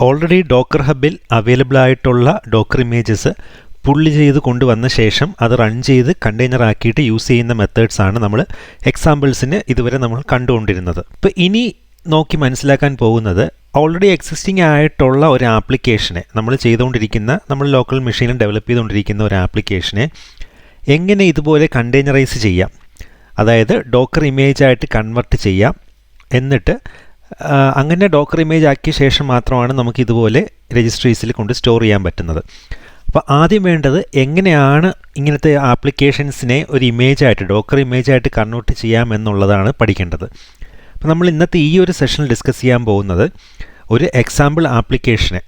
Already Docker ഹബിൽ available ആയിട്ടുള്ള Docker images പുള്ളി ചെയ്ത് കൊണ്ടുവന്ന ശേഷം അത് റൺ ചെയ്ത് കണ്ടെയ്നർ ആക്കിയിട്ട് യൂസ് ചെയ്യുന്ന മെത്തേഡ്സ് ആണ് നമ്മൾ എക്സാമ്പിൾസിന് ഇതുവരെ നമ്മൾ കണ്ടുകൊണ്ടിരുന്നത്. ഇപ്പോൾ ഇനി നോക്കി മനസ്സിലാക്കാൻ പോകുന്നത് ഓൾറെഡി എക്സിസ്റ്റിംഗ് ആയിട്ടുള്ള ഒരു ആപ്ലിക്കേഷനെ നമ്മൾ ലോക്കൽ മെഷീനിൽ ഡെവലപ്പ് ചെയ്തുകൊണ്ടിരിക്കുന്ന ഒരു ആപ്ലിക്കേഷനെ എങ്ങനെ ഇതുപോലെ കണ്ടെയ്നറൈസ് ചെയ്യാം, അതായത് ഡോക്കർ ഇമേജ് ആയിട്ട് കൺവെർട്ട് ചെയ്യാം. എന്നിട്ട് അങ്ങനെ ഡോക്കർ ഇമേജ് ആക്കിയ ശേഷം മാത്രമാണ് നമുക്ക് ഇതുപോലെ രജിസ്ട്രീസിൽ കൊണ്ട് സ്റ്റോർ ചെയ്യാൻ പറ്റുന്നത്. അപ്പോൾ ആദ്യം വേണ്ടത് എങ്ങനെയാണ് ഇങ്ങനത്തെ ആപ്ലിക്കേഷൻസിനെ ഒരു ഇമേജായിട്ട് ഡോക്കർ ഇമേജായിട്ട് കൺവേർട്ട് ചെയ്യാം എന്നുള്ളതാണ് പഠിക്കേണ്ടത്. അപ്പോൾ നമ്മൾ ഇന്നത്തെ ഈ ഒരു സെഷനിൽ ഡിസ്കസ് ചെയ്യാൻ പോകുന്നത് ഒരു എക്സാമ്പിൾ ആപ്ലിക്കേഷനെ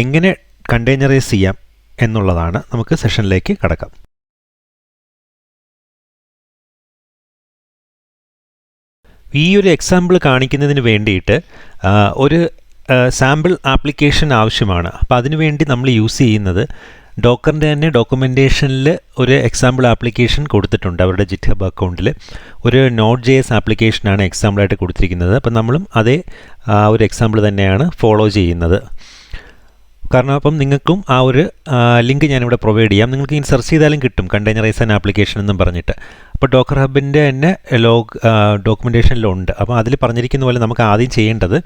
എങ്ങനെ കണ്ടെയ്നറൈസ് ചെയ്യാം എന്നുള്ളതാണ്. നമുക്ക് സെഷനിലേക്ക് കടക്കാം. ഈ ഒരു എക്സാമ്പിൾ കാണിക്കുന്നതിന് വേണ്ടിയിട്ട് ഒരു സാമ്പിൾ ആപ്ലിക്കേഷൻ ആവശ്യമാണ്. അപ്പോൾ അതിനുവേണ്ടി നമ്മൾ യൂസ് ചെയ്യുന്നത് ഡോക്കറിൻ്റെ തന്നെ ഡോക്യുമെൻറ്റേഷനിൽ ഒരു എക്സാമ്പിൾ ആപ്ലിക്കേഷൻ കൊടുത്തിട്ടുണ്ട്. അവരുടെ ജിറ്റ്ഹബ് അക്കൗണ്ടിൽ ഒരു Node.js ആപ്ലിക്കേഷനാണ് എക്സാമ്പിളായിട്ട് കൊടുത്തിരിക്കുന്നത്. അപ്പോൾ നമ്മളും അതേ ഒരു എക്സാമ്പിൾ തന്നെയാണ് ഫോളോ ചെയ്യുന്നത്. കാരണം അപ്പം നിങ്ങൾക്കും ആ ഒരു ലിങ്ക് ഞാനിവിടെ പ്രൊവൈഡ് ചെയ്യാം. നിങ്ങൾക്ക് ഇനി സെർച്ച് ചെയ്താലും കിട്ടും കണ്ടെയ്നറൈസ് ആപ്ലിക്കേഷൻ എന്നും പറഞ്ഞിട്ട്. അപ്പോൾ ഡോക്കർ ഹബിൻ്റെ തന്നെ ഡോക്യുമെൻറ്റേഷനിലുണ്ട്. അപ്പോൾ അതിൽ പറഞ്ഞിരിക്കുന്ന പോലെ നമുക്ക് ആദ്യം ചെയ്യേണ്ടത്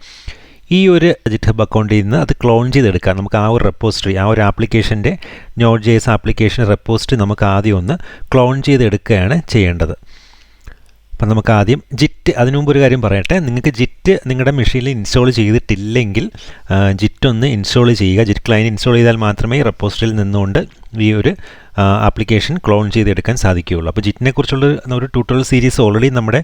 ഈ ഒരു ജിറ്റ്ഹബ് അക്കൗണ്ടിൽ നിന്ന് അത് ക്ലോൺ ചെയ്തെടുക്കാം. നമുക്ക് ആ ഒരു റെപ്പോസിറ്ററി, ആ ഒരു ആപ്ലിക്കേഷൻ്റെ Node.js ആപ്ലിക്കേഷൻ റെപ്പോസിറ്ററി നമുക്ക് ആദ്യം ഒന്ന് ക്ലോൺ ചെയ്തെടുക്കുകയാണ് ചെയ്യേണ്ടത്. അപ്പം നമുക്ക് ആദ്യം ജിറ്റ്, അതിനു മുമ്പ് ഒരു കാര്യം പറയട്ടെ, നിങ്ങൾക്ക് ജിറ്റ് നിങ്ങളുടെ മെഷീനിൽ ഇൻസ്റ്റാൾ ചെയ്തിട്ടില്ലെങ്കിൽ ജിറ്റ് ഒന്ന് ഇൻസ്റ്റാൾ ചെയ്യുക. ജിറ്റ് ക്ലയൻറ്റ് ഇൻസ്റ്റാൾ ചെയ്താൽ മാത്രമേ ഈ റെപ്പോസിറ്ററിയിൽ നിന്നുകൊണ്ട് ഈ ഒരു ആപ്ലിക്കേഷൻ ക്ലോൺ ചെയ്തെടുക്കാൻ സാധിക്കുകയുള്ളൂ. അപ്പോൾ ജിറ്റിനെ കുറിച്ചുള്ള ഒരു ട്യൂട്ടോറിയൽ സീരീസ് ഓൾറെഡി നമ്മുടെ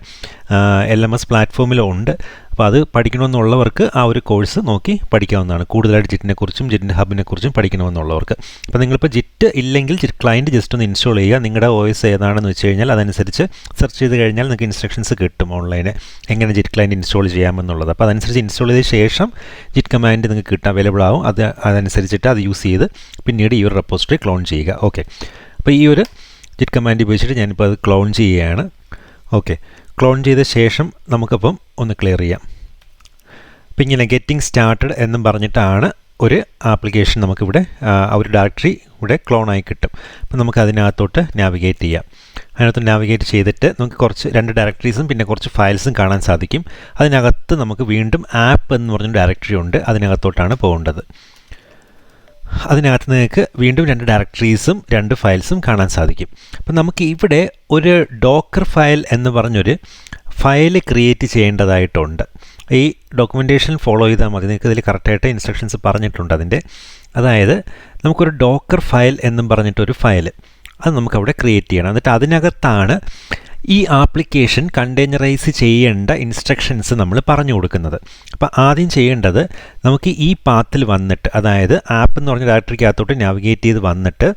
L.M.S പ്ലാറ്റ്ഫോമിലുണ്ട്. അപ്പോൾ അത് പഠിക്കണമെന്നുള്ളവർക്ക് ആ ഒരു കോഴ്സ് നോക്കി പഠിക്കാവുന്നതാണ്. കൂടുതലായിട്ട് ജിറ്റിനെ കുറിച്ചും ജിറ്റിൻ്റെ ഹബിനെ കുറിച്ചും പഠിക്കണമെന്നുള്ളവർക്ക്. അപ്പോൾ നിങ്ങളിപ്പോൾ ജിറ്റ് ഇല്ലെങ്കിൽ ജിറ്റ് ക്ലയൻറ്റ് ജസ്റ്റ് ഒന്ന് ഇൻസ്റ്റാൾ ചെയ്യുക. നിങ്ങളുടെ OS ഏതാണെന്ന് വെച്ച് കഴിഞ്ഞാൽ അതനുസരിച്ച് സെർച്ച് ചെയ്ത് കഴിഞ്ഞാൽ നിങ്ങൾക്ക് ഇൻസ്ട്രക്ഷൻസ് കിട്ടും ഓൺലൈന് എങ്ങനെ ജിറ്റ് ക്ലയൻറ്റ് ഇൻസ്റ്റാൾ ചെയ്യാമെന്നുള്ളത്. അപ്പോൾ അതനുസരിച്ച് ഇൻസ്റ്റാൾ ചെയ്ത ശേഷം ജിറ്റ് കമാൻഡ് നിങ്ങൾക്ക് കിട്ടാൻ അവൈലബിൾ ആവും. അതനുസരിച്ചിട്ട് അത് യൂസ് ചെയ്ത് പിന്നീട് ഈ ഒരു റെപ്പോസിറ്ററി ക്ലോൺ ചെയ്യുക. ഓക്കെ, അപ്പോൾ ഈ ഒരു ജിറ്റ് കമാൻഡ് ഉപയോഗിച്ചിട്ട് ഞാനിപ്പോൾ അത് ക്ലോൺ ചെയ്യുകയാണ്. ഓക്കെ, ക്ലോൺ ചെയ്ത ശേഷം നമുക്കപ്പം ഒന്ന് ക്ലിയർ ചെയ്യാം. അപ്പോൾ ഇങ്ങനെ ഗെറ്റിംഗ് സ്റ്റാർട്ടഡ് എന്നും പറഞ്ഞിട്ടാണ് ഒരു ആപ്ലിക്കേഷൻ നമുക്കിവിടെ ഒരു ഡയറക്ടറി ഇവിടെ ക്ലോണായി കിട്ടും. അപ്പോൾ നമുക്ക് അതിനകത്തോട്ട് നാവിഗേറ്റ് ചെയ്യാം. അതിനകത്ത് നാവിഗേറ്റ് ചെയ്തിട്ട് നമുക്ക് രണ്ട് ഡയറക്ടറീസും പിന്നെ കുറച്ച് ഫയൽസും കാണാൻ സാധിക്കും. അതിനകത്ത് നമുക്ക് വീണ്ടും ആപ്പ് എന്ന് പറഞ്ഞൊരു ഡയറക്ടറി ഉണ്ട്. അതിനകത്തോട്ടാണ് പോകേണ്ടത്. അതിനകത്ത് നിങ്ങൾക്ക് വീണ്ടും രണ്ട് ഡയറക്ടറീസും രണ്ട് ഫയൽസും കാണാൻ സാധിക്കും. അപ്പം നമുക്ക് ഇവിടെ ഒരു ഡോക്കർ ഫയൽ എന്ന് പറഞ്ഞൊരു ഫയൽ ക്രിയേറ്റ് ചെയ്യേണ്ടതായിട്ടുണ്ട്. ഈ ഡോക്യുമെൻറ്റേഷൻ ഫോളോ ചെയ്താൽ മതി. നിങ്ങൾക്ക് ഇതിൽ കറക്റ്റായിട്ട് ഇൻസ്ട്രക്ഷൻസ് പറഞ്ഞിട്ടുണ്ട് അതിൻ്റെ. അതായത് നമുക്കൊരു ഡോക്കർ ഫയൽ എന്നും പറഞ്ഞിട്ടൊരു ഫയൽ അത് നമുക്കവിടെ ക്രിയേറ്റ് ചെയ്യണം. എന്നിട്ട് അതിനകത്താണ് ഈ ആപ്ലിക്കേഷൻ കണ്ടെയ്നറൈസ് ചെയ്യേണ്ട ഇൻസ്ട്രക്ഷൻസ് നമ്മൾ പറഞ്ഞു കൊടുക്കുന്നത്. അപ്പോൾ ആദ്യം ചെയ്യേണ്ടത് നമുക്ക് ഈ പാത്തിൽ വന്നിട്ട്, അതായത് ആപ്പ് എന്ന് പറഞ്ഞ ഡയറക്ടറിക്കകത്തോട്ട് നാവിഗേറ്റ് ചെയ്ത് വന്നിട്ട്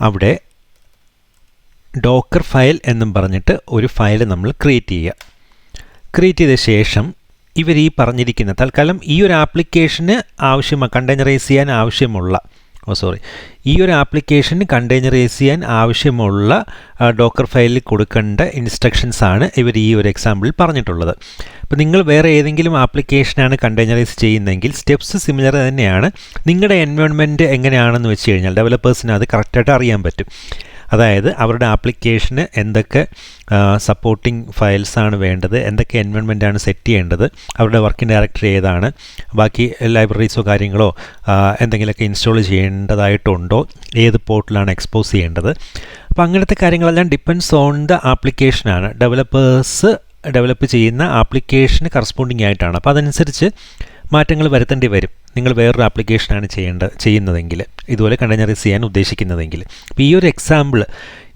അവിടെ ഡോക്കർ ഫയൽ എന്നും പറഞ്ഞിട്ട് ഒരു ഫയൽ നമ്മൾ ക്രിയേറ്റ് ചെയ്യുക. ക്രിയേറ്റ് ചെയ്ത ശേഷം ഇവർ ഈ പറഞ്ഞിരിക്കുന്ന തൽക്കാലം ഈ ഒരു ആപ്ലിക്കേഷന് കണ്ടെയ്നറൈസ് ചെയ്യാൻ ആവശ്യമുള്ള ഈ ഒരു ആപ്ലിക്കേഷന് കണ്ടെയ്നറൈസ് ചെയ്യാൻ ആവശ്യമുള്ള ഡോക്കർ ഫയലിൽ കൊടുക്കേണ്ട ഇൻസ്ട്രക്ഷൻസാണ് ഇവർ ഈ ഒരു എക്സാമ്പിളിൽ പറഞ്ഞിട്ടുള്ളത്. അപ്പോൾ നിങ്ങൾ വേറെ ഏതെങ്കിലും ആപ്ലിക്കേഷനാണ് കണ്ടെയ്നറൈസ് ചെയ്യുന്നതെങ്കിൽ സ്റ്റെപ്സ് സിമിലർ തന്നെയാണ്. നിങ്ങളുടെ എൻവയോൺമെൻറ്റ് എങ്ങനെയാണെന്ന് വെച്ച് കഴിഞ്ഞാൽ ഡെവലപ്പേഴ്സിന് അത് കറക്റ്റായിട്ട് അറിയാൻ പറ്റും. അതായത് അവരുടെ ആപ്ലിക്കേഷന് എന്തൊക്കെ സപ്പോർട്ടിംഗ് ഫയൽസാണ് വേണ്ടത്, എന്തൊക്കെ എൻവയോൺമെൻറ്റാണ് സെറ്റ് ചെയ്യേണ്ടത്, അവരുടെ വർക്കിംഗ് ഡയറക്ടറി ഏതാണ്, ബാക്കി ലൈബ്രറീസോ കാര്യങ്ങളോ എന്തെങ്കിലുമൊക്കെ ഇൻസ്റ്റാൾ ചെയ്യേണ്ടതായിട്ടുണ്ടോ, ഏത് പോർട്ടിലാണ് എക്സ്പോസ് ചെയ്യേണ്ടത്. അപ്പോൾ അങ്ങനത്തെ കാര്യങ്ങളെല്ലാം ഡിപ്പെൻഡ്സ് ഓൺ ദ ആപ്ലിക്കേഷനാണ്. ഡെവലപ്പേഴ്സ് ഡെവലപ്പ് ചെയ്യുന്ന ആപ്ലിക്കേഷന് കറസ്പോണ്ടിങ് ആയിട്ടാണ്. അപ്പോൾ അതനുസരിച്ച് മാറ്റങ്ങൾ വരുത്തേണ്ടി വരും. നിങ്ങൾ വേറൊരു ആപ്ലിക്കേഷനാണ് ചെയ്യുന്നതെങ്കിൽ, ഇതുപോലെ കണ്ടെയ്നറൈസ് ചെയ്യാൻ ഉദ്ദേശിക്കുന്നതെങ്കിൽ. അപ്പോൾ ഈ ഒരു എക്സാമ്പിൾ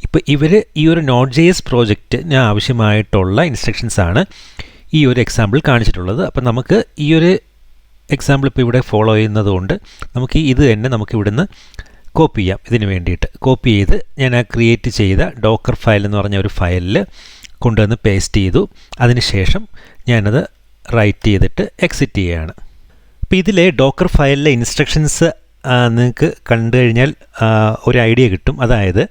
ഇപ്പോൾ ഈ ഒരു Node.js പ്രോജക്റ്റിന് ആവശ്യമായിട്ടുള്ള ഇൻസ്ട്രക്ഷൻസാണ് ഈ ഒരു എക്സാമ്പിൾ കാണിച്ചിട്ടുള്ളത്. അപ്പോൾ നമുക്ക് ഈ ഒരു എക്സാമ്പിൾ ഇപ്പോൾ ഇവിടെ ഫോളോ ചെയ്യുന്നത് കൊണ്ട് നമുക്ക് ഇത് തന്നെ നമുക്ക് ഇവിടുന്ന് കോപ്പി ചെയ്യാം. ഇതിന് വേണ്ടിയിട്ട് കോപ്പി ചെയ്ത് ഞാൻ ആ ക്രിയേറ്റ് ചെയ്ത ഡോക്കർ ഫയൽ എന്ന് പറഞ്ഞ ഒരു ഫയലിൽ കൊണ്ടുവന്ന് പേസ്റ്റ് ചെയ്തു. അതിനുശേഷം ഞാനത് റൈറ്റ് ചെയ്തിട്ട് എക്സിറ്റ് ചെയ്യുകയാണ്. അപ്പോൾ ഇതിലെ ഡോക്കർ ഫയലിലെ ഇൻസ്ട്രക്ഷൻസ് നിങ്ങൾക്ക് കണ്ടു കഴിഞ്ഞാൽ ഒരു ഐഡിയ കിട്ടും. അതായത്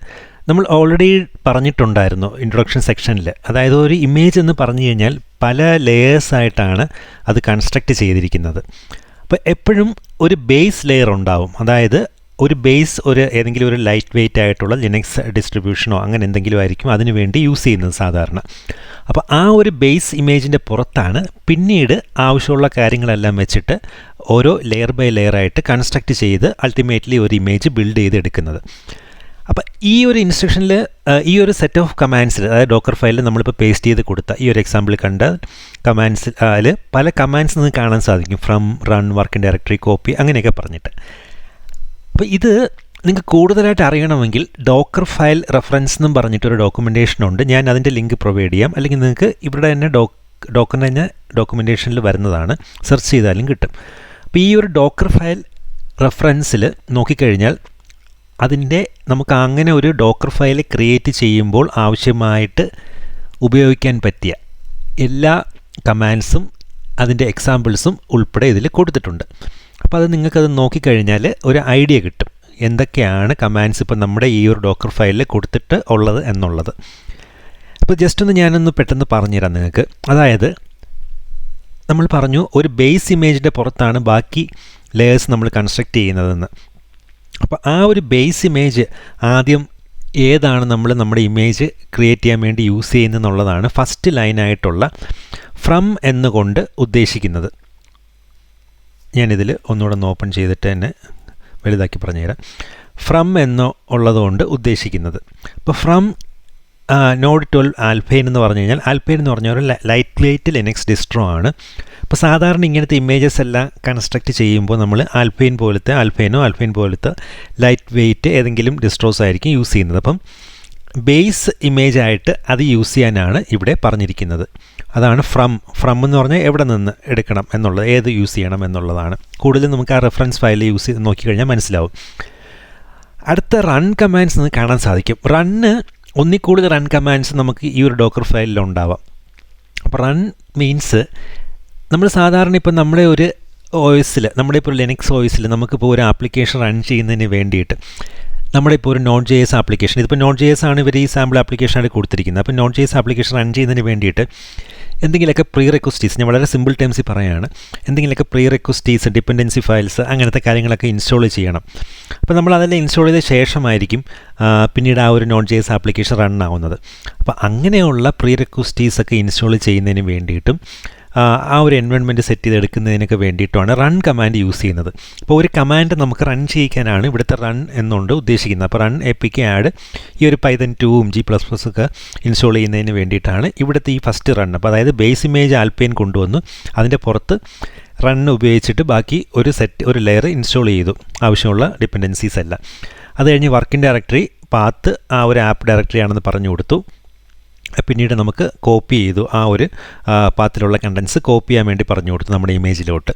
നമ്മൾ ഓൾറെഡി പറഞ്ഞിട്ടുണ്ടായിരുന്നു ഇൻട്രൊഡക്ഷൻ സെക്ഷനിൽ. അതായത് ഒരു ഇമേജ് എന്ന് പറഞ്ഞു കഴിഞ്ഞാൽ പല ലെയേഴ്സായിട്ടാണ് അത് കൺസ്ട്രക്റ്റ് ചെയ്തിരിക്കുന്നത്. അപ്പോൾ എപ്പോഴും ഒരു ബേസ് ലെയർ ഉണ്ടാവും. അതായത് ഒരു ബേസ് ഏതെങ്കിലും ഒരു ലൈറ്റ് വെയ്റ്റ് ആയിട്ടുള്ള ലിനക്സ് ഡിസ്ട്രിബ്യൂഷനോ അങ്ങനെ എന്തെങ്കിലും ആയിരിക്കും അതിനു വേണ്ടി യൂസ് ചെയ്യുന്നത് സാധാരണ. അപ്പോൾ ആ ഒരു ബേസ് ഇമേജിൻ്റെ പുറത്താണ് പിന്നീട് ആവശ്യമുള്ള കാര്യങ്ങളെല്ലാം വെച്ചിട്ട് ഓരോ ലെയർ ബൈ ലെയർ ആയിട്ട് കൺസ്ട്രക്റ്റ് ചെയ്ത് അൾട്ടിമേറ്റ്ലി ഒരു ഇമേജ് ബിൽഡ് ചെയ്തെടുക്കുന്നത്. അപ്പോൾ ഈ ഒരു ഇൻസ്ട്രക്ഷനിൽ ഈ ഒരു സെറ്റ് ഓഫ് കമാൻഡ്സിൽ, അതായത് ഡോക്കർ ഫയലിൽ നമ്മളിപ്പോൾ പേസ്റ്റ് ചെയ്ത് കൊടുത്ത ഈ ഒരു എക്സാമ്പിൾ കണ്ട കമാൻഡ്സിൽ പല കമാൻഡ്സ് നിങ്ങൾക്ക് കാണാൻ സാധിക്കും. From, run, work in directory, copy അങ്ങനെയൊക്കെ പറഞ്ഞിട്ട്. അപ്പോൾ ഇത് നിങ്ങൾക്ക് കൂടുതലായിട്ട് അറിയണമെങ്കിൽ ഡോക്കർ ഫയൽ റെഫറൻസ് എന്നും പറഞ്ഞിട്ടൊരു ഡോക്യുമെൻറ്റേഷനുണ്ട്. ഞാൻ അതിൻ്റെ ലിങ്ക് പ്രൊവൈഡ് ചെയ്യാം. അല്ലെങ്കിൽ നിങ്ങൾക്ക് ഇവിടെ തന്നെ ഡോക്കറിൻ്റെ തന്നെ ഡോക്യുമെൻറ്റേഷനിൽ വരുന്നതാണ്, സെർച്ച് ചെയ്താലും കിട്ടും. അപ്പോൾ ഈ ഒരു ഡോക്കർ ഫയൽ റെഫറൻസിൽ നോക്കിക്കഴിഞ്ഞാൽ അതിൻ്റെ നമുക്ക് അങ്ങനെ ഒരു ഡോക്കർ ഫയൽ ക്രിയേറ്റ് ചെയ്യുമ്പോൾ ആവശ്യമായിട്ട് ഉപയോഗിക്കാൻ പറ്റിയ എല്ലാ കമാൻഡ്സും അതിൻ്റെ എക്സാമ്പിൾസും ഉൾപ്പെടെ ഇതിൽ കൊടുത്തിട്ടുണ്ട്. അപ്പോൾ അത് നിങ്ങൾക്കത് നോക്കിക്കഴിഞ്ഞാൽ ഒരു ഐഡിയ കിട്ടും എന്തൊക്കെയാണ് കമാൻഡ്സ് ഇപ്പോൾ നമ്മുടെ ഈ ഒരു ഡോക്കർ ഫയലിൽ കൊടുത്തിട്ട് ഉള്ളത് എന്നുള്ളത്. അപ്പോൾ ജസ്റ്റ് ഒന്ന് ഞാനൊന്ന് പെട്ടെന്ന് പറഞ്ഞുതരാം നിങ്ങൾക്ക്. അതായത് നമ്മൾ പറഞ്ഞു ഒരു ബേസ് ഇമേജിൻ്റെ പുറത്താണ് ബാക്കി ലെയേഴ്സ് നമ്മൾ കൺസ്ട്രക്റ്റ് ചെയ്യുന്നതെന്ന്. അപ്പോൾ ആ ഒരു ബേസ് ഇമേജ് ആദ്യം ഏതാണ് നമ്മൾ നമ്മുടെ ഇമേജ് ക്രിയേറ്റ് ചെയ്യാൻ വേണ്ടി യൂസ് ചെയ്യുന്നതെന്നുള്ളതാണ് ഫസ്റ്റ് ലൈനായിട്ടുള്ള ഫ്രം എന്നുകൊണ്ട് ഉദ്ദേശിക്കുന്നത്. ഞാനിതിൽ ഒന്നുകൂടെ ഒന്ന് ഓപ്പൺ ചെയ്തിട്ട് തന്നെ വലുതാക്കി പറഞ്ഞുതരാം. ഫ്രം എന്ന് ഉള്ളതുകൊണ്ട് ഉദ്ദേശിക്കുന്നത് ഇപ്പോൾ ഫ്രം നോഡ് 12 ആൽഫൈൻ എന്ന് പറഞ്ഞു കഴിഞ്ഞാൽ, ആൽഫൈൻ എന്ന് പറഞ്ഞ ഒരു ലൈറ്റ് വെയ്റ്റ് ലിനക്സ് ഡിസ്ട്രോ ആണ്. അപ്പോൾ സാധാരണ ഇങ്ങനത്തെ ഇമേജസ് എല്ലാം കൺസ്ട്രക്റ്റ് ചെയ്യുമ്പോൾ നമ്മൾ ആൽഫൈൻ പോലത്തെ ലൈറ്റ് വെയ്റ്റ് ഏതെങ്കിലും ഡിസ്ട്രോസ് ആയിരിക്കും യൂസ് ചെയ്യുന്നത്. അപ്പം ബേസ് ഇമേജ് ആയിട്ട് അത് യൂസ് ചെയ്യാനാണ് ഇവിടെ പറഞ്ഞിരിക്കുന്നത്. അതാണ് ഫ്രം എന്ന് പറഞ്ഞാൽ എവിടെ നിന്ന് എടുക്കണം എന്നുള്ളത്, ഏത് യൂസ് ചെയ്യണം എന്നുള്ളതാണ്. കൂടുതലും നമുക്ക് ആ റെഫറൻസ് ഫയൽ യൂസ് ചെയ്ത് നോക്കിക്കഴിഞ്ഞാൽ മനസ്സിലാവും. അടുത്ത റൺ കമാൻഡ്സ് നിങ്ങൾക്ക് കാണാൻ സാധിക്കും. ഒന്നിൽ കൂടുതൽ റൺ കമാൻഡ്സ് നമുക്ക് ഈ ഒരു ഡോക്കർ ഫയലിൽ ഉണ്ടാവാം. അപ്പോൾ റൺ മീൻസ് നമ്മൾ സാധാരണ ഇപ്പോൾ നമ്മുടെ ഒരു OS-ൽ, നമ്മുടെ ഇപ്പോൾ ലിനക്സ് OS-ൽ നമുക്കിപ്പോൾ ഒരു ആപ്ലിക്കേഷൻ റൺ ചെയ്യുന്നതിന് വേണ്ടിയിട്ട് നമ്മുടെ ഇപ്പോൾ ഒരു Node.js ആപ്ലിക്കേഷൻ, ഇതിപ്പോൾ Node.js ആണ് ഇവർ ഈ സാമ്പിൾ ആപ്ലിക്കേഷനായിട്ട് കൊടുത്തിരിക്കുന്നത്. അപ്പോൾ Node.js ആപ്ലിക്കേഷൻ റൺ ചെയ്യുന്നതിന് വേണ്ടിയിട്ട് എന്തെങ്കിലുമൊക്കെ പ്രീ റെക്വസ്റ്റീസ്, ഞാൻ വളരെ സിമ്പിൾ ടേംസിൽ പറയുകയാണ്, എന്തെങ്കിലുമൊക്കെ പ്രീ റെക്വസ്റ്റീസ്, ഡിപ്പെൻഡൻസി ഫയൽസ് അങ്ങനത്തെ കാര്യങ്ങളൊക്കെ ഇൻസ്റ്റാൾ ചെയ്യണം. അപ്പോൾ നമ്മൾ അതെല്ലാം ഇൻസ്റ്റാൾ ചെയ്ത ശേഷമായിരിക്കും പിന്നീട് ആ ഒരു Node.js ആപ്ലിക്കേഷൻ റൺ ആവുന്നത്. അപ്പോൾ അങ്ങനെയുള്ള പ്രീ റെക്വസ്റ്റീസ് ഒക്കെ ഇൻസ്റ്റാൾ ചെയ്യുന്നതിന് വേണ്ടിയിട്ടും ആ ഒരു എൻവയോൺമെൻറ്റ് സെറ്റ് ചെയ്തെടുക്കുന്നതിനൊക്കെ വേണ്ടിയിട്ടാണ് റൺ കമാൻഡ് യൂസ് ചെയ്യുന്നത്. അപ്പോൾ ഒരു കമാൻഡ് നമുക്ക് റൺ ചെയ്യിക്കാനാണ് ഇവിടുത്തെ റൺ എന്നുകൊണ്ട് ഉദ്ദേശിക്കുന്നത്. അപ്പോൾ റൺ APK ആഡ് ഈ ഒരു Python 2ഉം G++ ഒക്കെ ഇൻസ്റ്റാൾ ചെയ്യുന്നതിന് വേണ്ടിയിട്ടാണ് ഇവിടുത്തെ ഈ ഫസ്റ്റ് റൺ. അപ്പോൾ അതായത് ബേസ് ഇമേജ് ആൽപ്പൈൻ കൊണ്ടുവന്നു, അതിൻ്റെ പുറത്ത് റൺ ഉപയോഗിച്ചിട്ട് ബാക്കി ഒരു ലെയർ ഇൻസ്റ്റാൾ ചെയ്തു ആവശ്യമുള്ള ഡിപ്പെൻഡൻസീസ് എല്ലാം. അത് കഴിഞ്ഞ് വർക്കിംഗ് ഡയറക്ടറി പാത്ത് ആ ഒരു ആപ്പ് ഡയറക്ടറി ആണെന്ന് പറഞ്ഞു കൊടുത്തു. പിന്നീട് നമുക്ക് കോപ്പി ചെയ്തു, ആ ഒരു പാത്തിലുള്ള കണ്ടൻസ് കോപ്പി ചെയ്യാൻ വേണ്ടി പറഞ്ഞു കൊടുത്തു നമ്മുടെ ഇമേജിലോട്ട്.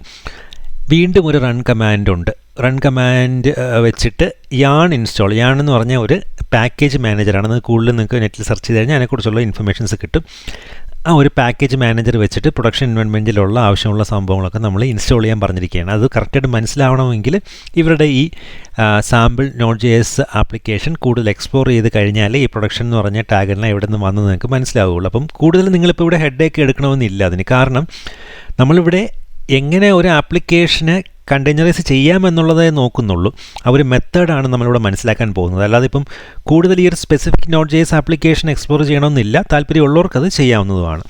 വീണ്ടും ഒരു റൺ കമാൻഡ് ഉണ്ട്. റൺ കമാൻഡ് വെച്ചിട്ട് യാൺ എന്ന് പറഞ്ഞാൽ ഒരു പാക്കേജ് മാനേജറാണ്. അത് കൂടുതൽ നിങ്ങൾക്ക് നെറ്റിൽ സെർച്ച് ചെയ്ത് കഴിഞ്ഞാൽ അതിനെക്കുറിച്ചുള്ള ഇൻഫർമേഷൻസ് കിട്ടും. ആ ഒരു പാക്കേജ് മാനേജർ വെച്ചിട്ട് പ്രൊഡക്ഷൻ എൻവയോൺമെൻറ്റിലുള്ള ആവശ്യമുള്ള സംഭവങ്ങളൊക്കെ നമ്മൾ ഇൻസ്റ്റാൾ ചെയ്യാൻ പറഞ്ഞിരിക്കുകയാണ്. അത് കറക്റ്റായിട്ട് മനസ്സിലാവണമെങ്കിൽ ഇവരുടെ ഈ സാമ്പിൾ Node.js ആപ്ലിക്കേഷൻ കൂടുതൽ എക്സ്പ്ലോർ ചെയ്ത് കഴിഞ്ഞാൽ ഈ പ്രൊഡക്ഷൻ എന്ന് പറഞ്ഞ ടാഗെല്ലാം എവിടെ നിന്ന് വന്ന് നിങ്ങൾക്ക് മനസ്സിലാവുകയുള്ളൂ. അപ്പം കൂടുതൽ നിങ്ങളിപ്പോൾ ഇവിടെ ഹെഡേക്ക് എടുക്കണമെന്നില്ല അതിന്. കാരണം നമ്മളിവിടെ എങ്ങനെ ഒരു ആപ്ലിക്കേഷനെ കണ്ടെയ്നറൈസ് ചെയ്യാമെന്നുള്ളതേ നോക്കുന്നുള്ളൂ. ആ ഒരു മെത്തേഡാണ് നമ്മളിവിടെ മനസ്സിലാക്കാൻ പോകുന്നത്. അല്ലാതെ ഇപ്പം കൂടുതൽ ഈ ഒരു സ്പെസിഫിക് Node.js ആപ്ലിക്കേഷൻ എക്സ്പ്ലോർ ചെയ്യണമെന്നില്ല, താല്പര്യമുള്ളവർക്ക് അത് ചെയ്യാവുന്നതുമാണ്.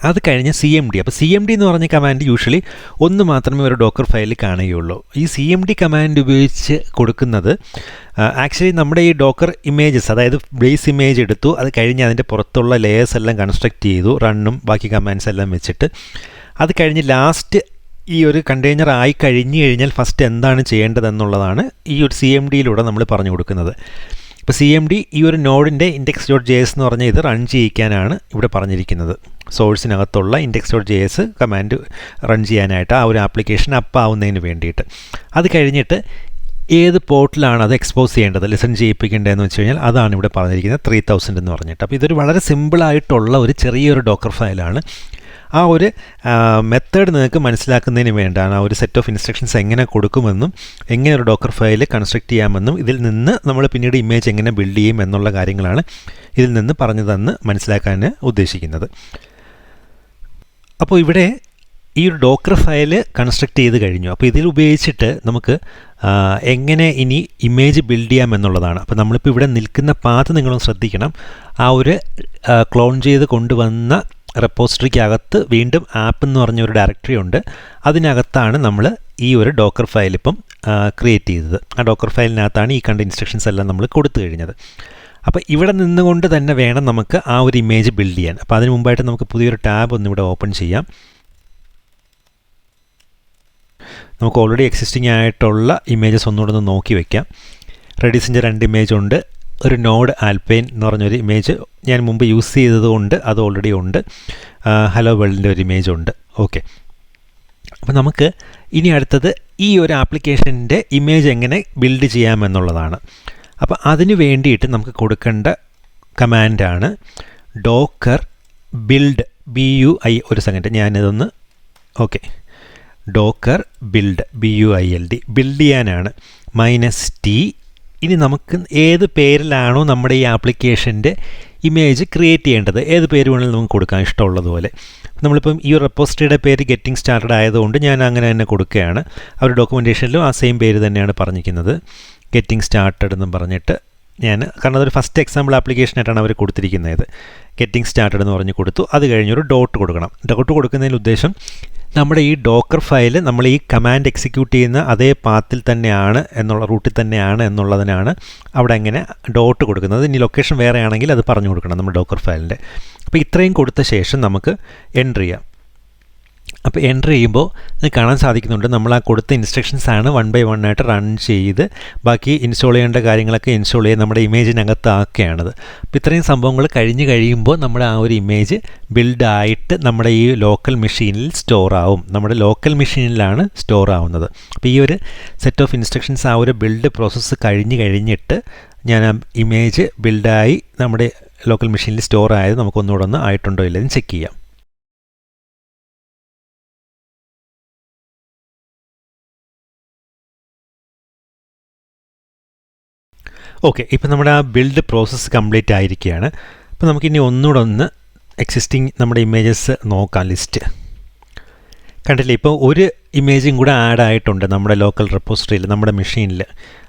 അത് കഴിഞ്ഞ് CMD. അപ്പോൾ CMD എന്ന് പറഞ്ഞ കമാൻഡ് യൂഷ്വലി ഒന്ന് മാത്രമേ ഒരു ഡോക്കർ ഫയലിൽ കാണുകയുള്ളൂ. ഈ CMD കമാൻഡ് ഉപയോഗിച്ച് കൊടുക്കുന്നത് ആക്ച്വലി നമ്മുടെ ഈ ഡോക്കർ ഇമേജസ്, അതായത് ബേസ് ഇമേജ് എടുത്തു, അത് കഴിഞ്ഞ് അതിൻ്റെ പുറത്തുള്ള ലെയേഴ്സ് എല്ലാം കൺസ്ട്രക്റ്റ് ചെയ്തു, റണ്ണും ബാക്കി കമാൻഡ്സ് എല്ലാം വെച്ചിട്ട്. അത് കഴിഞ്ഞ് ലാസ്റ്റ് ഈ ഒരു കണ്ടെയ്നർ ആയി കഴിഞ്ഞാൽ ഫസ്റ്റ് എന്താണ് ചെയ്യേണ്ടതെന്നുള്ളതാണ് ഈ ഒരു CMDയിലൂടെ നമ്മൾ പറഞ്ഞു കൊടുക്കുന്നത്. ഇപ്പോൾ CMD ഈ ഒരു നോഡിൻ്റെ index.js എന്ന് പറഞ്ഞ ഇത് റൺ ചെയ്യിക്കാനാണ് ഇവിടെ പറഞ്ഞിരിക്കുന്നത്. സോഴ്സിനകത്തുള്ള index.js കമാൻഡ് റൺ ചെയ്യാനായിട്ട് ആ ഒരു ആപ്ലിക്കേഷൻ അപ്പാവുന്നതിന് വേണ്ടിയിട്ട്. അത് കഴിഞ്ഞിട്ട് ഏത് പോർട്ടിലാണ് അത് എക്സ്പോസ് ചെയ്യേണ്ടത്, ലിസൺ ചെയ്യിപ്പിക്കേണ്ടതെന്ന് വെച്ച് കഴിഞ്ഞാൽ അതാണ് ഇവിടെ പറഞ്ഞിരിക്കുന്നത് 3000 എന്ന് പറഞ്ഞിട്ട്. അപ്പോൾ ഇതൊരു വളരെ സിമ്പിളായിട്ടുള്ള ഒരു ചെറിയൊരു ഡോക്കർ ഫയലാണ്. ആ ഒരു മെത്തേഡ് നിങ്ങൾക്ക് മനസ്സിലാക്കുന്നതിന് വേണ്ടിയാണ് ആ ഒരു സെറ്റ് ഓഫ് ഇൻസ്ട്രക്ഷൻസ് എങ്ങനെ കൊടുക്കുമെന്നും എങ്ങനെ ഒരു ഡോക്കർ ഫയൽ കൺസ്ട്രക്റ്റ് ചെയ്യാമെന്നും ഇതിൽ നിന്ന് നമ്മൾ പിന്നീട് ഇമേജ് എങ്ങനെ ബിൽഡ് ചെയ്യും എന്നുള്ള കാര്യങ്ങളാണ് ഇതിൽ നിന്ന് പറഞ്ഞു തന്ന് മനസ്സിലാക്കാൻ ഉദ്ദേശിക്കുന്നത്. അപ്പോൾ ഇവിടെ ഈ ഒരു ഡോക്കർ ഫയൽ കൺസ്ട്രക്ട് ചെയ്ത് കഴിഞ്ഞു. അപ്പോൾ ഇതിൽ ഉപയോഗിച്ചിട്ട് നമുക്ക് എങ്ങനെ ഇനി ഇമേജ് ബിൽഡ് ചെയ്യാം എന്നുള്ളതാണ്. അപ്പോൾ നമ്മളിപ്പോൾ ഇവിടെ നിൽക്കുന്ന പാത്ത് നിങ്ങളൊന്ന് ശ്രദ്ധിക്കണം. ആ ഒരു ക്ലോൺ ചെയ്ത് കൊണ്ടുവന്ന റെപ്പോസിറ്ററിക്കകത്ത് വീണ്ടും ആപ്പ് എന്ന് പറഞ്ഞ ഒരു ഡയറക്ടറി ഉണ്ട്. അതിനകത്താണ് നമ്മൾ ഈ ഒരു ഡോക്കർ ഫയൽ ഇപ്പം ക്രിയേറ്റ് ചെയ്തത്. ആ ഡോക്കർ ഫയലിനകത്താണ് ഈ കണ്ട ഇൻസ്ട്രക്ഷൻസ് എല്ലാം നമ്മൾ കൊടുത്തു കഴിഞ്ഞത്. അപ്പോൾ ഇവിടെ നിന്നുകൊണ്ട് തന്നെ വേണം നമുക്ക് ആ ഒരു ഇമേജ് ബിൽഡ് ചെയ്യാൻ. അപ്പോൾ അതിന് മുമ്പായിട്ട് നമുക്ക് പുതിയൊരു ടാബ് ഒന്നിവിടെ ഓപ്പൺ ചെയ്യാം. നമുക്ക് ഓൾറെഡി എക്സിസ്റ്റിംഗ് ആയിട്ടുള്ള ഇമേജസ് ഒന്നുകൂടെ ഒന്ന് നോക്കി വയ്ക്കാം. റെഡിസിൻ്റെ 2 ഇമേജ് ഉണ്ട്. ഒരു നോഡ് ആൽപൈൻ എന്ന് പറഞ്ഞൊരു ഇമേജ് ഞാൻ മുമ്പ് യൂസ് ചെയ്തതുകൊണ്ട് അത് ഓൾറെഡി ഉണ്ട്. ഹലോ വേൾഡിൻ്റെ ഒരു ഇമേജ് ഉണ്ട്. ഓക്കെ, അപ്പോൾ നമുക്ക് ഇനി അടുത്തത് ഈ ഒരു ആപ്ലിക്കേഷൻ്റെ ഇമേജ് എങ്ങനെ ബിൽഡ് ചെയ്യാമെന്നുള്ളതാണ്. അപ്പോൾ അതിന് വേണ്ടിയിട്ട് നമുക്ക് കൊടുക്കേണ്ട കമാൻഡാണ് ഡോക്കർ ബിൽഡ് BUI. ഒരു സെക്കൻഡ് ഞാനിതൊന്ന് okay, Docker build BUILD build ചെയ്യാനാണ് -T. ഇനി നമുക്ക് ഏത് പേരിലാണോ നമ്മുടെ ഈ ആപ്ലിക്കേഷൻ്റെ ഇമേജ് ക്രിയേറ്റ് ചെയ്യേണ്ടത്, ഏത് പേര് വേണമെങ്കിലും നമുക്ക് കൊടുക്കാം ഇഷ്ടമുള്ളതുപോലെ. നമ്മളിപ്പം ഈ റെപ്പോസിറ്ററിയുടെ പേര് ഗെറ്റിംഗ് സ്റ്റാർട്ടഡ് ആയതുകൊണ്ട് ഞാൻ അങ്ങനെ തന്നെ കൊടുക്കുകയാണ്. അവർ ഡോക്യുമെൻറ്റേഷനിലും ആ സെയിം പേര് തന്നെയാണ് പറഞ്ഞിരിക്കുന്നത്, ഗെറ്റിംഗ് സ്റ്റാർട്ടഡ് എന്നും പറഞ്ഞിട്ട്. കാരണം അതൊരു ഫസ്റ്റ് എക്സാമ്പിൾ ആപ്ലിക്കേഷനായിട്ടാണ് അവർ കൊടുത്തിരിക്കുന്നത്. ഗെറ്റിംഗ് സ്റ്റാർട്ടഡ് എന്ന് പറഞ്ഞ് കൊടുത്തു. അത് കഴിഞ്ഞൊരു ഡോട്ട് കൊടുക്കണം. ഡോട്ട് കൊടുക്കുന്നതിന് ഉദ്ദേശം നമ്മുടെ ഈ ഡോക്കർ ഫയൽ നമ്മൾ ഈ കമാൻഡ് എക്സിക്യൂട്ട് ചെയ്യുന്ന അതേ പാത്തിൽ തന്നെയാണ് റൂട്ടിൽ തന്നെയാണ് എന്നുള്ളതിനാണ് അവിടെ അങ്ങനെ ഡോട്ട് കൊടുക്കുന്നത്. ഇനി ലൊക്കേഷൻ വേറെ ആണെങ്കിൽ അത് പറഞ്ഞു കൊടുക്കണം നമ്മുടെ ഡോക്കർ ഫയലിൻ്റെ. അപ്പോൾ ഇത്രയും കൊടുത്ത ശേഷം നമുക്ക് എൻ്റർ ചെയ്യാം. അപ്പോൾ എൻ്റർ ചെയ്യുമ്പോൾ ഇത് കാണാൻ സാധിക്കുന്നുണ്ട്, നമ്മൾ ആ കൊടുത്ത ഇൻസ്ട്രക്ഷൻസാണ് 1 by 1 ആയിട്ട് റൺ ചെയ്ത് ബാക്കി ഇൻസ്റ്റാൾ ചെയ്യേണ്ട കാര്യങ്ങളൊക്കെ ഇൻസ്റ്റാൾ ചെയ്ത് നമ്മുടെ ഇമേജിനകത്ത് ആക്കുകയാണത്. അപ്പോൾ ഇത്രയും സംഭവങ്ങൾ കഴിഞ്ഞ് കഴിയുമ്പോൾ നമ്മുടെ ആ ഒരു ഇമേജ് ബിൽഡായിട്ട് നമ്മുടെ ഈ ലോക്കൽ മെഷീനിൽ സ്റ്റോർ ആവും. നമ്മുടെ ലോക്കൽ മെഷീനിലാണ് സ്റ്റോർ ആവുന്നത്. അപ്പോൾ ഈ ഒരു സെറ്റ് ഓഫ് ഇൻസ്ട്രക്ഷൻസ്, ആ ഒരു ബിൽഡ് പ്രോസസ്സ് കഴിഞ്ഞിട്ട് ഞാൻ ആ ഇമേജ് ബിൽഡായി നമ്മുടെ ലോക്കൽ മെഷീനിൽ സ്റ്റോർ ആയത് നമുക്കൊന്നുകൂടെ ഒന്ന് ആയിട്ടുണ്ടോ ഇല്ലെന്ന് ചെക്ക് ചെയ്യാം. ഓക്കെ, ഇപ്പോൾ നമ്മുടെ ആ ബിൽഡ് പ്രോസസ്സ് കംപ്ലീറ്റ് ആയിരിക്കുകയാണ്. അപ്പോൾ നമുക്കിനി ഒന്നുകൂടെ ഒന്ന് എക്സിസ്റ്റിംഗ് നമ്മുടെ ഇമേജസ് നോക്കാം. ലിസ്റ്റ് കണ്ടില്ലേ, ഇപ്പോൾ ഒരു ഇമേജും കൂടെ ആഡ് ആയിട്ടുണ്ട് നമ്മുടെ ലോക്കൽ റെപ്പോസിറ്ററിയിൽ, നമ്മുടെ മെഷീനിൽ.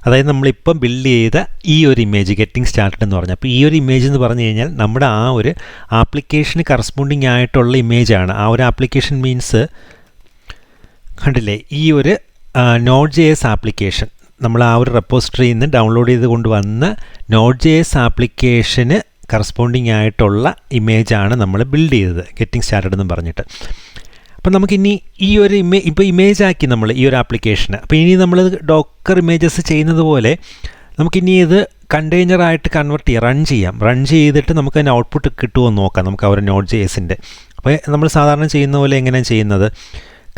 അതായത് നമ്മളിപ്പം ബിൽഡ് ചെയ്ത ഈ ഒരു ഇമേജ് ഗെറ്റിംഗ് സ്റ്റാർട്ടഡ് എന്ന് പറഞ്ഞാൽ, അപ്പോൾ ഈ ഒരു ഇമേജ് എന്ന് പറഞ്ഞു കഴിഞ്ഞാൽ നമ്മുടെ ആ ഒരു ആപ്ലിക്കേഷന് കറസ്പോണ്ടിങ് ആയിട്ടുള്ള ഇമേജാണ്. ആ ഒരു ആപ്ലിക്കേഷൻ മീൻസ് കണ്ടില്ലേ, ഈ ഒരു Node.js ആപ്ലിക്കേഷൻ നമ്മൾ ആ ഒരു റെപ്പോസിറ്ററിയിൽ നിന്ന് ഡൗൺലോഡ് ചെയ്ത് കൊണ്ടുവന്ന Node.js ആപ്ലിക്കേഷന് കറസ്പോണ്ടിങ് ആയിട്ടുള്ള ഇമേജാണ് നമ്മൾ ബിൽഡ് ചെയ്തത് ഗെറ്റിംഗ് സ്റ്റാർട്ടഡ് എന്ന് പറഞ്ഞിട്ട്. അപ്പോൾ നമുക്കിനി ഈ ഒരു ഇപ്പോൾ ഇമേജ് ആക്കി നമ്മൾ ഈ ഒരു ആപ്ലിക്കേഷന്. അപ്പോൾ ഇനി നമ്മൾ ഡോക്കർ ഇമേജസ് ചെയ്യുന്നത് പോലെ നമുക്കിനി ഇത് കണ്ടെയ്നറായിട്ട് കൺവേർട്ട് ചെയ്യാം. റൺ ചെയ്തിട്ട് നമുക്ക് അതിന് ഔട്ട്പുട്ട് കിട്ടുമോ എന്ന് നോക്കാം. നമുക്ക് ആ ഒരു Node.jsൻ്റെ അപ്പോൾ നമ്മൾ സാധാരണ ചെയ്യുന്ന പോലെ എങ്ങനെയാണ് ചെയ്യുന്നത്,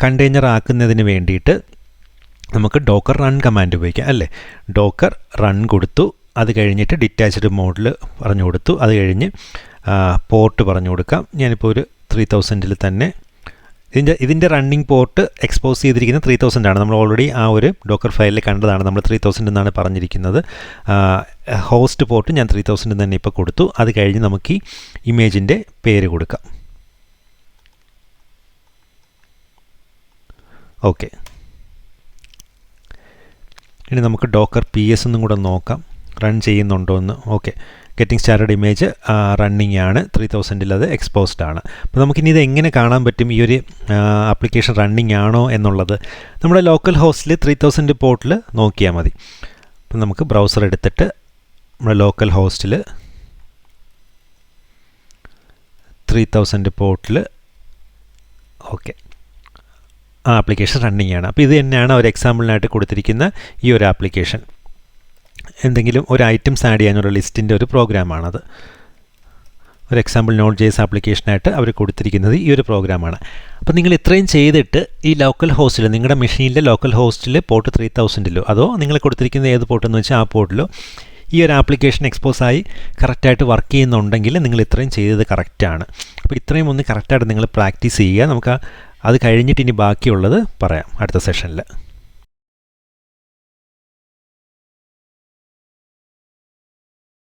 കണ്ടെയ്നർ ആക്കുന്നതിന് വേണ്ടിയിട്ട് നമുക്ക് ഡോക്കർ റൺ കമാൻഡ് ഉപയോഗിക്കാം അല്ലേ. ഡോക്കർ റൺ കൊടുത്തു, അത് കഴിഞ്ഞിട്ട് ഡിറ്റാച്ച്ഡ് മോഡിൽ പറഞ്ഞു കൊടുത്തു, അത് കഴിഞ്ഞ് പോർട്ട് പറഞ്ഞു കൊടുക്കാം. ഞാനിപ്പോൾ ഒരു 3000 തന്നെ ഇതിൻ്റെ റണ്ണിങ് പോർട്ട് എക്സ്പോസ് ചെയ്തിരിക്കുന്നത് 3000 ആണ്. നമ്മൾ ഓൾറെഡി ആ ഒരു ഡോക്കർ ഫയലിൽ കണ്ടതാണ്, നമ്മൾ 3000 എന്നാണ് പറഞ്ഞിരിക്കുന്നത്. ഹോസ്റ്റ് പോർട്ട് ഞാൻ 3000 തന്നെ ഇപ്പോൾ കൊടുത്തു. അത് കഴിഞ്ഞ് നമുക്ക് ഈ ഇമേജിൻ്റെ പേര് കൊടുക്കാം. ഓക്കെ, ഇനി നമുക്ക് ഡോക്കർ PS ഒന്നും കൂടെ നോക്കാം, റൺ ചെയ്യുന്നുണ്ടോ എന്ന്. Okay, getting started image running ആണ്, 3000 അത് എക്സ്പോസ്ഡ് ആണ്. അപ്പോൾ നമുക്കിനി ഇത് എങ്ങനെ കാണാൻ പറ്റും ഈ ഒരു ആപ്ലിക്കേഷൻ റണ്ണിങ് ആണോ എന്നുള്ളത്? നമ്മുടെ ലോക്കൽ ഹോസ്റ്റിൽ 3000 പോർട്ടിൽ നോക്കിയാൽ മതി. അപ്പം നമുക്ക് ബ്രൗസർ എടുത്തിട്ട് നമ്മുടെ ലോക്കൽ ഹോസ്റ്റിൽ 3000 പോർട്ടിൽ ഓക്കെ ആ ആപ്ലിക്കേഷൻ റണ്ണിങ് ആണ്. അപ്പോൾ ഇത് തന്നെയാണ് ഒരു എക്സാമ്പിളിനായിട്ട് കൊടുത്തിരിക്കുന്ന ഈ ഒരു ആപ്ലിക്കേഷൻ. എന്തെങ്കിലും ഒരു ഐറ്റംസ് ആഡ് ചെയ്യാനുള്ള ലിസ്റ്റിൻ്റെ ഒരു പ്രോഗ്രാമാണത്. ഒരു എക്സാമ്പിൾ Node.js ആപ്ലിക്കേഷനായിട്ട് അവർ കൊടുത്തിരിക്കുന്നത് ഈ ഒരു പ്രോഗ്രാമാണ്. അപ്പോൾ നിങ്ങൾ ഇത്രയും ചെയ്തിട്ട് ഈ ലോക്കൽ ഹോസ്റ്റിൽ, നിങ്ങളുടെ മെഷീനിലെ ലോക്കൽ ഹോസ്റ്റിൽ പോർട്ട് 3000 അതോ നിങ്ങൾ കൊടുത്തിരിക്കുന്ന ഏത് പോർട്ടെന്ന് വെച്ചാൽ ആ പോർട്ടിലോ ഈ ഒരു ആപ്ലിക്കേഷൻ എക്സ്പോസായി കറക്റ്റായിട്ട് വർക്ക് ചെയ്യുന്നുണ്ടെങ്കിൽ നിങ്ങൾ ഇത്രയും ചെയ്തത് കറക്റ്റാണ്. അപ്പോൾ ഇത്രയും ഒന്ന് കറക്റ്റായിട്ട് നിങ്ങൾ പ്രാക്ടീസ് ചെയ്യുക. നമുക്ക് അത് കഴിഞ്ഞിട്ട് ഇനി ബാക്കിയുള്ളത് പറയാം അടുത്ത സെഷനിൽ.